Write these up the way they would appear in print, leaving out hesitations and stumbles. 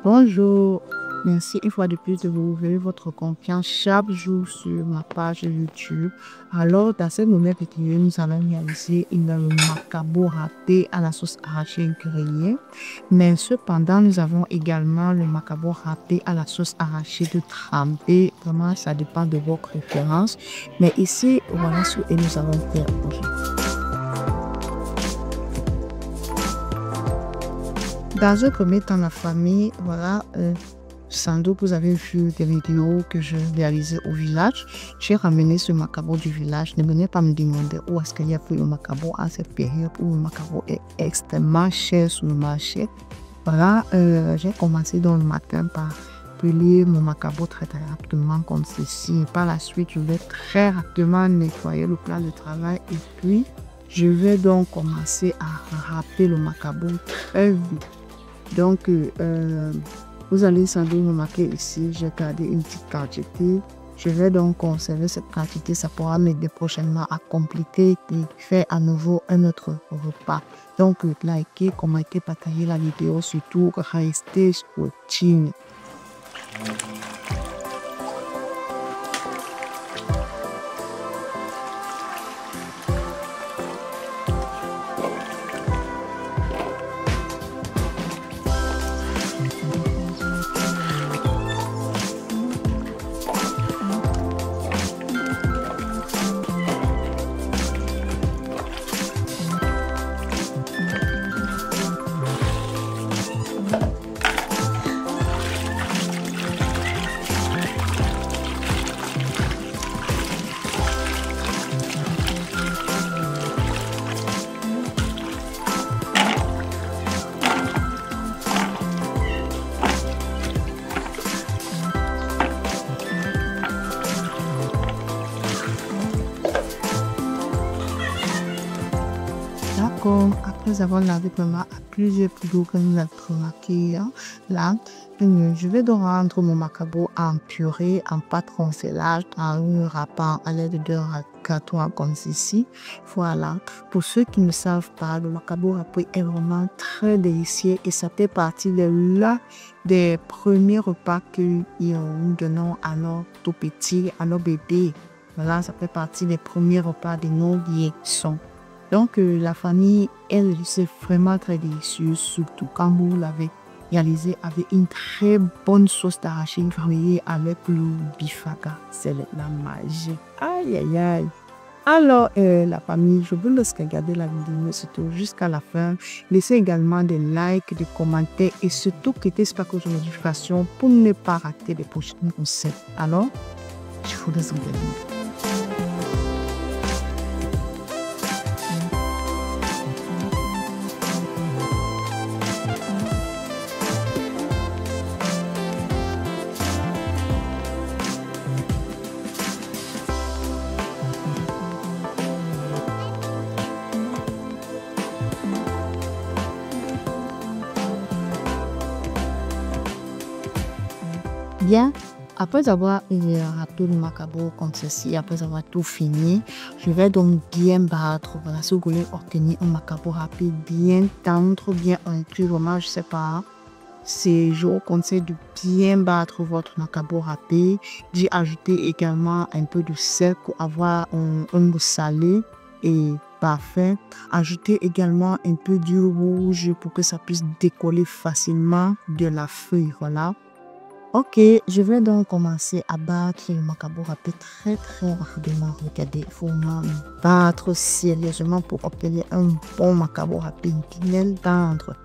Bonjour, merci une fois de plus de vous ouvrir votre confiance chaque jour sur ma page YouTube. Alors, dans cette nouvelle vidéo, nous allons réaliser une macabo râpé à la sauce arachide grillée. Mais cependant, nous avons également le macabo râpé à la sauce arachide trempée. Vraiment, ça dépend de vos préférences. Mais ici, voilà ce que nous allons faire aujourd'hui. Dans un premier temps, la famille, voilà, sans doute vous avez vu des vidéos que je réalisais au village. J'ai ramené ce macabo du village. Ne venez pas me demander où est-ce qu'il y a pris le macabo à cette période où le macabo est extrêmement cher sur le marché. Voilà, j'ai commencé dans le matin par peler mon macabo très rapidement comme ceci. Et par la suite, je vais très rapidement nettoyer le plat de travail et puis je vais donc commencer à râper le macabo très vite. Donc, vous allez sans doute remarquer ici, j'ai gardé une petite quantité. Je vais donc conserver cette quantité, ça pourra m'aider prochainement à compléter et faire à nouveau un autre repas. Donc, likez, commentez, partagez la vidéo, surtout restez scotching. D'accord, après avoir lavé le plat à plusieurs plus que nous avons remarqué là, je vais donc rendre mon macabo en purée, en pâte congelage, en un râpant à l'aide d'un râteau comme ceci. Voilà, pour ceux qui ne savent pas, le macabo râpé est vraiment très délicieux et ça fait partie de l'un des premiers repas que nous donnons à nos tout petits, à nos bébés. Voilà, ça fait partie des premiers repas de nos liaisons. Donc, la famille, elle, c'est vraiment très délicieux, surtout quand vous l'avez réalisé avec une très bonne sauce d'arachide grillée avec le bifaga. C'est la magie. Aïe, aïe, aïe. Alors, la famille, je vous laisse regarder la vidéo surtout jusqu'à la fin. Laissez également des likes, des commentaires et surtout cliquez sur la cloche de notification pour ne pas rater les prochaines recettes. Alors, je vous laisse regarder. Bien, après avoir râpé le macabo comme ceci, après avoir tout fini, je vais donc bien battre. Voilà, si vous voulez obtenir un macabo râpé bien tendre, bien inclus, vraiment, je sais pas. Je vous conseille de bien battre votre macabo râpé, d'y ajouter également un peu de sel pour avoir un goût salé et parfait. Ajoutez également un peu d'huile rouge pour que ça puisse décoller facilement de la feuille. Voilà. Ok, je vais donc commencer à battre le macabo râpé très rapidement. Regardez, il faut vraiment battre sérieusement pour obtenir un bon macabo râpé bien tendre.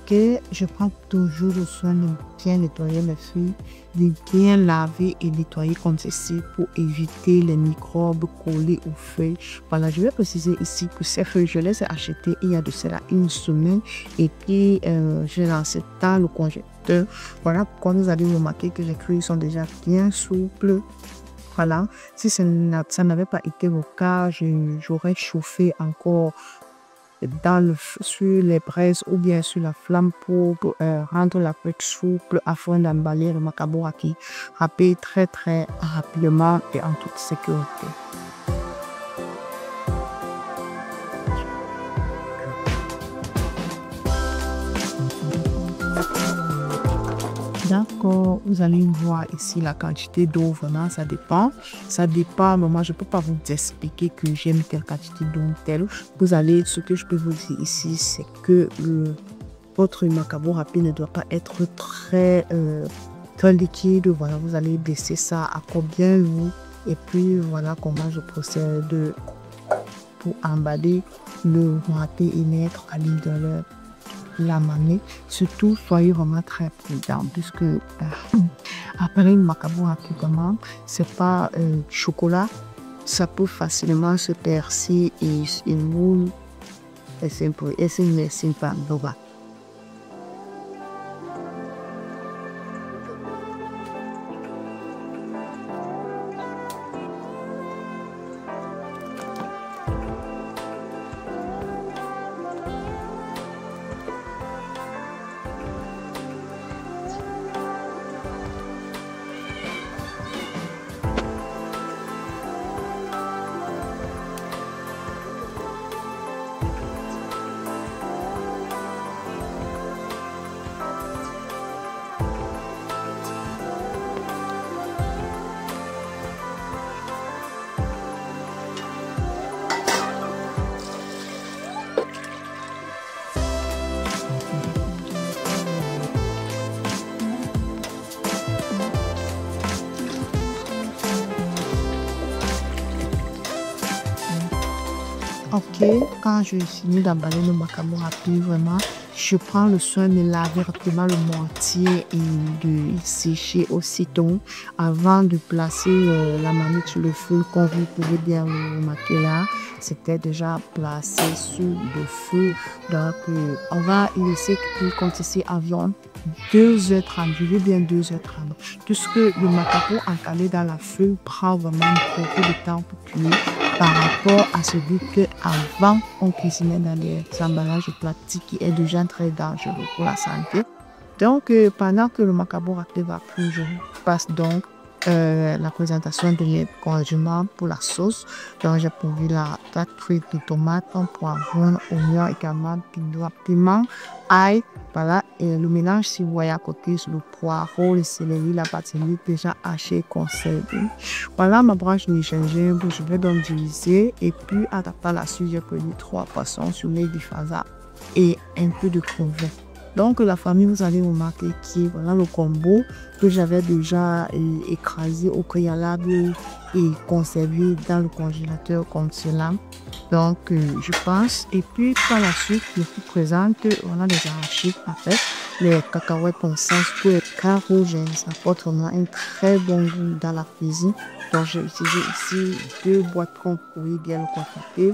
que je prends toujours le soin de bien nettoyer mes feuilles, de bien laver et nettoyer comme ceci pour éviter les microbes collés aux feuilles. Voilà, je vais préciser ici que ces feuilles, je les ai achetées il y a de cela une semaine et puis j'ai lancé dans le congélateur. Voilà pourquoi vous allez remarquer que les feuilles sont déjà bien souples. Voilà, si ça n'avait pas été le cas, j'aurais chauffé encore sur les braises ou bien sur la flamme pour rendre la pâte souple afin d'emballer le macabo râpé très très rapidement et en toute sécurité. D'accord, vous allez voir ici la quantité d'eau, vraiment ça dépend. Ça dépend, mais moi je ne peux pas vous expliquer que j'aime telle quantité d'eau telle. Ce que je peux vous dire ici, c'est que votre macabo râpé ne doit pas être très, très liquide. Voilà, vous allez baisser ça à combien lourd. Et puis voilà comment je procède pour emballer le râpé et mettre à l'intérieur la manée. Surtout soyez vraiment très prudent puisque après le macabo râpé, c'est pas chocolat, ça peut facilement se percer et une moule et c'est pas droit. Ok, quand je finis d'emballer le macabo râpé, vraiment, je prends le soin de laver rapidement le mortier et de sécher aussitôt avant de placer la marmite sur le feu. Comme vous pouvez bien le remarquer là, c'était déjà placé sur le feu. Donc, on va laisser cuire comme ceci environ 2h30, je veux bien 2h30. Puisque le macabo encalé dans la feuille prend vraiment beaucoup de temps pour cuire par rapport à celui que avant on cuisinait dans les emballages plastiques qui est déjà très dangereux pour la santé. Donc, pendant que le macabo râpé va cuire, je passe donc la présentation de mes condiments pour la sauce. Donc, j'ai prévu la pâte frite de tomates, un poivron, oignon également, piment, ail. Voilà, et le mélange, si vous voyez à côté, sur le poireau, le céleri, la basilic déjà hachée, conservée. Voilà ma branche de gingembre, je vais donc diviser. Et puis, par la suite, j'ai pris 3 poissons sur les diffuseurs et un peu de crevette. Donc, la famille, vous allez remarquer qui voilà le combo que j'avais déjà écrasé au préalable et conservé dans le congélateur comme cela. Donc, je pense. Et puis, par la suite, je vous présente, on a des arachides en fait, les cacahuètes en sens pour les carogènes. Ça apporte vraiment un très bon goût dans la cuisine. Donc, j'ai utilisé ici 2 boîtes composées bien confortées.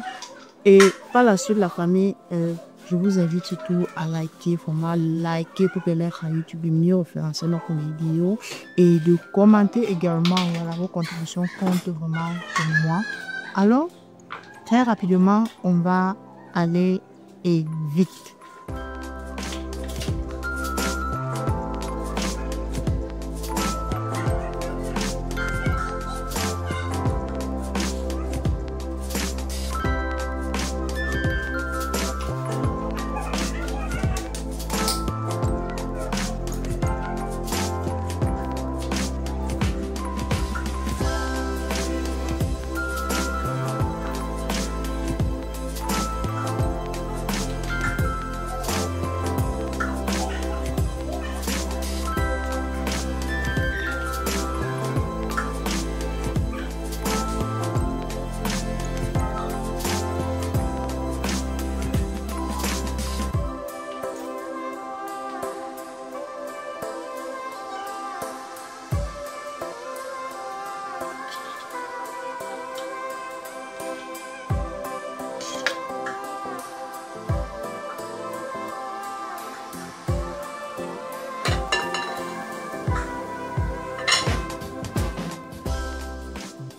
Et par la suite, la famille, je vous invite surtout à liker, vraiment liker pour permettre à YouTube de mieux référencer nos vidéos et de commenter également. Voilà, vos contributions comptent vraiment pour moi. Alors, très rapidement, on va aller et vite.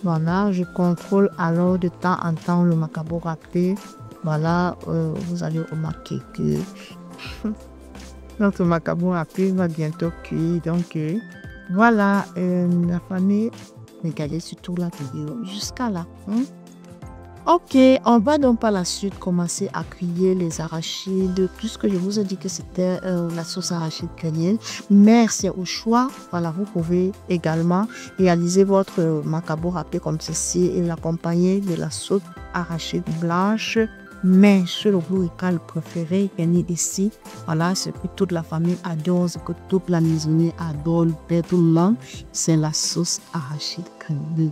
Voilà, je contrôle alors de temps en temps le macabo râpé. Voilà, vous allez remarquer que notre macabo râpé va bientôt cuire. Donc, voilà, la famille, regardez surtout la vidéo jusqu'à là. Ok, on va donc par la suite commencer à cuire les arachides, puisque je vous ai dit que c'était la sauce arachide kenyenne, mais c'est au choix. Voilà, vous pouvez également réaliser votre macabo râpé comme ceci et l'accompagner de la sauce arachide blanche. Mais c'est le bourrical préféré gagné ici. Voilà, ce que toute la famille adore, ce que toute la maisonnée adore, tout le monde, c'est la sauce arachide kenyenne.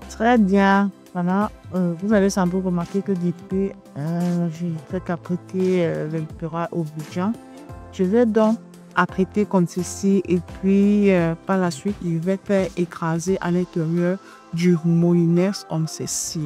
Très bien. Voilà, vous allez sans doute remarquer que depuis, j'ai fait apprêter le beurre au bouillon. Je vais donc apprêter comme ceci et puis par la suite, je vais faire écraser à l'intérieur du moulinex comme ceci.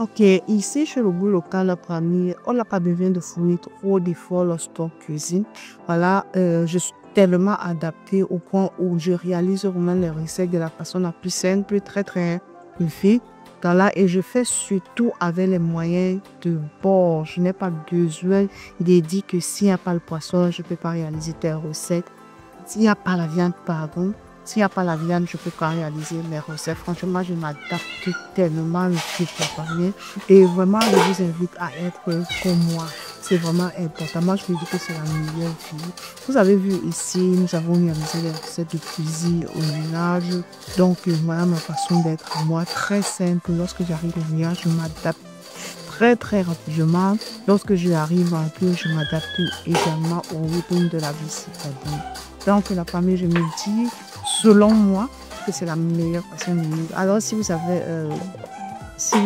Ok, ici chez le bout local, on n'a pas besoin de fournir trop d'efforts lorsqu'on cuisine. Voilà, je suis tellement adaptée au point où je réalise vraiment les recettes de la façon la plus simple, très très vite. Et je fais surtout avec les moyens de bord. Je n'ai pas besoin de dire que s'il n'y a pas le poisson, je ne peux pas réaliser telle recette. S'il n'y a pas la viande, pardon. S'il n'y a pas la viande, je peux pas réaliser mes recettes. Franchement, je m'adapte tellement vite à parler. Et vraiment, je vous invite à être comme moi. C'est vraiment important. Moi, je me dis que c'est la meilleure vie. Vous avez vu ici, nous avons réalisé les recettes de cuisine au village. Donc, voilà ma façon d'être moi. Très simple. Lorsque j'arrive au village, je m'adapte très très rapidement. Lorsque j'arrive en peu, je m'adapte également au rythme de la vie citadine. Donc, la famille, je me dis, selon moi, que c'est la meilleure façon de vivre. Alors, si vous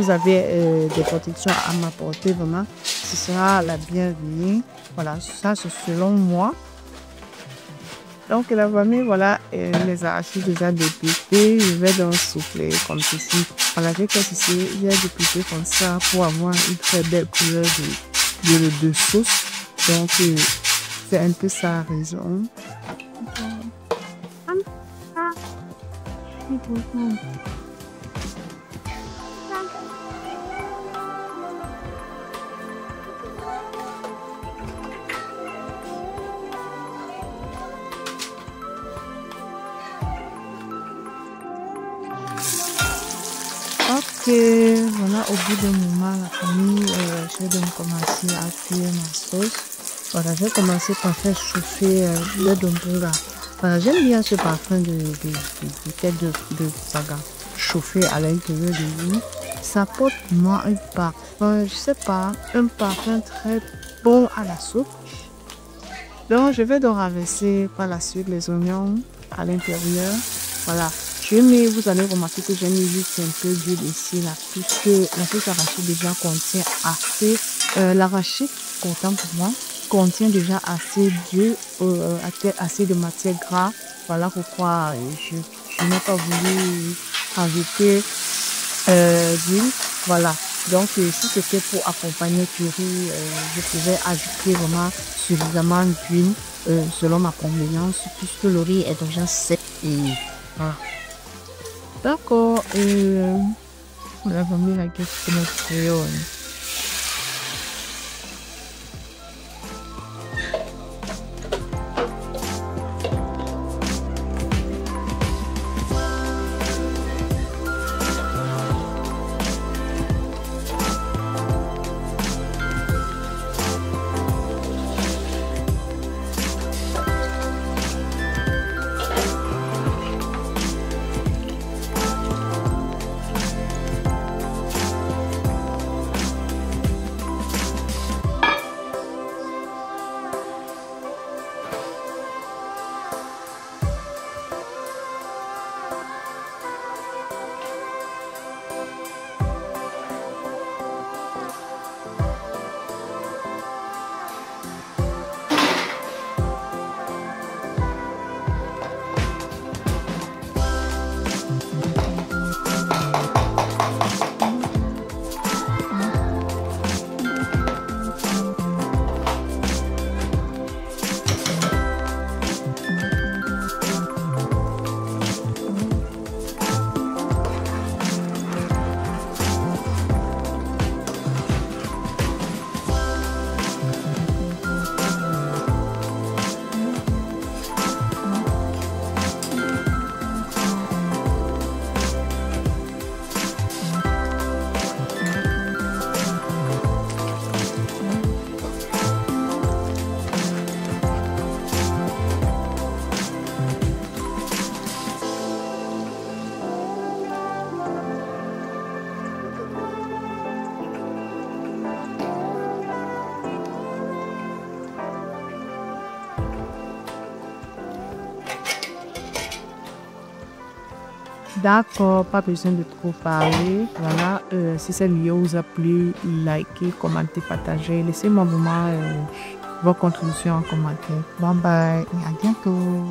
avez des protections à m'apporter, vraiment, ce sera la bienvenue. Voilà, ça, c'est selon moi. Donc, la famille, voilà, les arachis déjà dépicés. Je vais donc souffler comme ceci. Voilà, j'ai fait ici, j'ai dépicé comme ça pour avoir une très belle couleur de sauce. Donc, c'est un peu ça la raison. Ok, voilà, au bout d'un moment, la famille, je vais donc commencer à cuire ma sauce. Voilà, je vais commencer par faire chauffer le dombura. Voilà, j'aime bien ce parfum de tête de saga chauffer à l'intérieur de lui. Ça porte moi un parfum, je sais pas, un parfum très bon à la soupe. Donc, je vais donc ramasser par la suite les oignons à l'intérieur. Voilà. Vous allez remarquer que j'ai mis juste un peu d'huile ici, là, puisque la sauce arachide déjà contient assez, l'arachide, content pour moi, contient déjà assez d'huile, assez de matière grasse. Voilà pourquoi je n'ai pas voulu ajouter d'huile. Voilà. Donc, si c'était pour accompagner le riz, je pouvais ajouter vraiment suffisamment d'huile selon ma convenance, puisque le riz est déjà sec et voilà. D'accord, la famille la question créole. D'accord, pas besoin de trop parler. Voilà, si cette vidéo vous a plu, likez, commentez, partagez. Laissez-moi vraiment vos contributions en commentaire. Bye bye et à bientôt.